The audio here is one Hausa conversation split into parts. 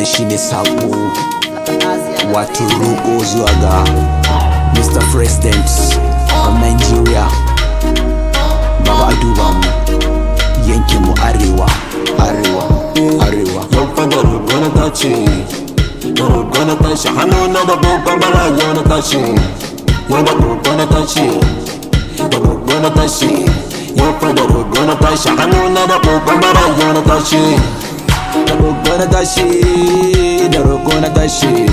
wannan shine sako wato roƙo zuwa ga Mr. President of Nigeria. Baba a duba mu yankin mu arewa. Yau fa da roƙo na tace, da roƙo na tashi, hannu na da babban bara yau na tashi. Yau da roƙo na tashi, da roƙo na tashi. Yau fa da roƙo na tashi, hannu na da babban bara yau na tashi. Da roƙo na tashi, da roƙo na tashi,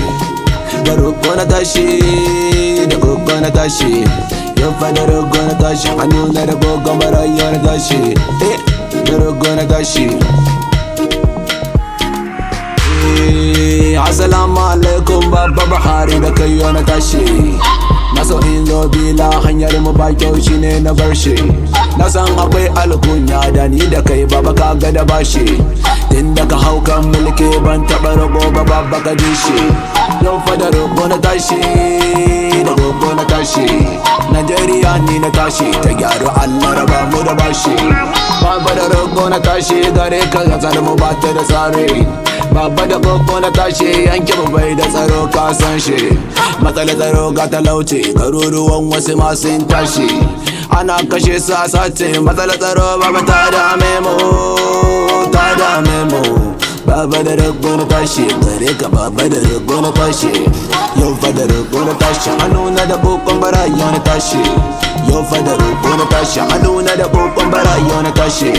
da roƙo na tashi, da roƙo na tashi. Yau fa da roƙo na tashi, hannu na da babban bara yau na tashi. Da roƙo na tashi. Assalamu alaikum Baba Buhari da kai yau na tashi. Na so in zo bila hanyar mu ba kyau shine na bar shi. Na san akwai alkunya da ni da kai baba ka ga da bashi. Tun da ka hau kan mulki ban taɓa rago ba baba ka ji shi. Yau fa da roƙo na tashi, da roƙo na tashi. Najeriya ni na tashi, ta gyaru Allah raba mu da bashi. Baba da roƙo na tashi, gare ka gasar mu ba ta da tsari. Baba da koko na tashi, yanke mu bai da tsaro ka san shi. Matsalar tsaro ga talauci, garuruwan wasu masu yin tashi. Ana kashe su a sace, matsalar tsaro baba ta dame mu, ta dame mu. Baba da roƙo na tashi, gare ka baba da roƙo na tashi. Yau fa da roƙo na tashi, hannu na da kokon bara yau na tashi. Yau fa da roƙo na tashi, hannu na da kokon bara yau na tashi.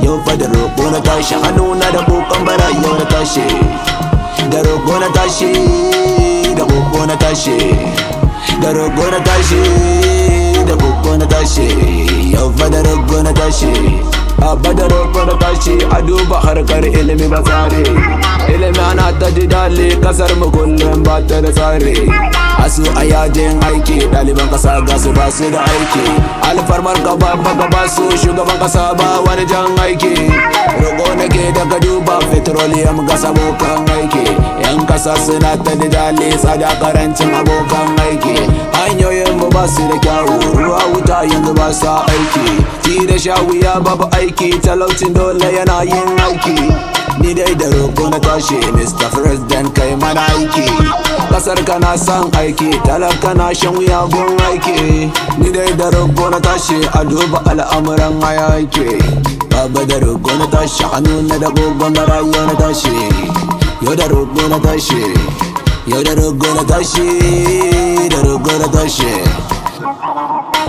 Yau fa da roƙo na tashi, hannu na da kokon bara yau na tashi. Da roƙo na tashi, da roƙo na tashi, da roƙo na tashi, da roƙo na tashi. Yau fa da roƙo na tashi, abba da roƙo na tashi. A duba harkar ilimi ba tsari, ilimi ana ta jidali, kasar mu kullum ba ta da tsari. Asu a yajin aiki, ɗaliban ƙasa ga su ba su da aiki. Alfarmar gaba ba su shugaban ƙasa ba wani jan aiki. Roƙo nake daga duba petroleum gas abokan aiki. Yan ƙasa suna ta didali, tsada karancin abokan aiki. Hanyoyin mu ba su da kyawu, ruwa wuta yanzu ba sa aiki. Ci da sha wuya babu aiki, talaucin dole yana yin aiki. Ni dai da roƙo na tashi, Mr. President kai mana aiki. Kasar kana son aiki, talaka na shan wuya gun aiki. Ni dai da roƙo na tashi, a duba al'amuran aiki. Baba da roƙo na tashi, hannu na da gogon bara yau na tashi. Yau da roƙo na tashi, yau da roƙo na tashi, da roƙo na tashi.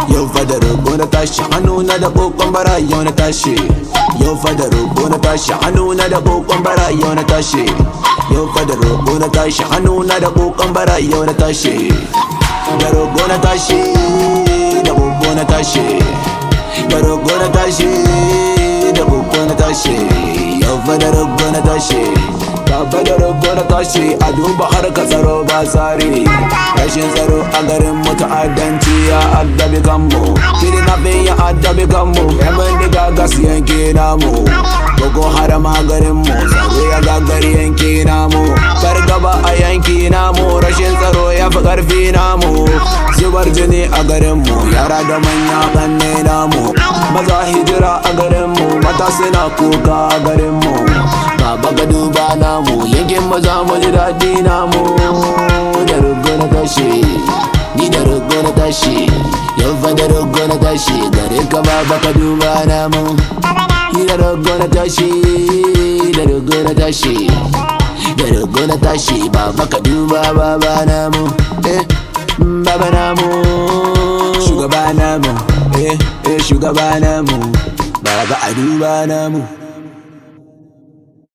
Yau fa da roƙo na tashi, hannu na da kokon bara yau na tashi. Yau fa da roƙo na tashi, hannu na da kokon bara yau na tashi. Yau fa da roƙo na tashi, hannu na da kokon bara yau na tashi. Da roƙo na tashi, da roƙo na tashi, da roƙo na tashi, da roƙo na tashi. Yau fa da roƙo na tashi, baba da roƙo na tashi. A duba harkar tsaro ba tsari, rashin tsaro a garin mu ta'addanci ya addabi kanmu. Kidnapping ya addabi kanmu, yan bindiga gas yanke namu. Boko Haram a garin mu, tsaro ya gagari yanke namu. Fargaba a yanki namu, rashin tsaro ya fi ƙarfi namu. Zubar jini a garin mu, yara da manya ƙanne namu. Maza hijira a garin mu, mata suna kuka a garin mu. Baba ka duba namu, yankin mu za mu ji daɗi namu. Da roƙo na tashi, ni da roƙo na tashi. Yau fa da roƙo na tashi, gare ka baba ka duba namu. Ni da roƙo na tashi, da roƙo na tashi, da roƙo na tashi. Baba ka duba baba namu, baba namu. Shugaba namu, shugaba namu. Baba a duba namu.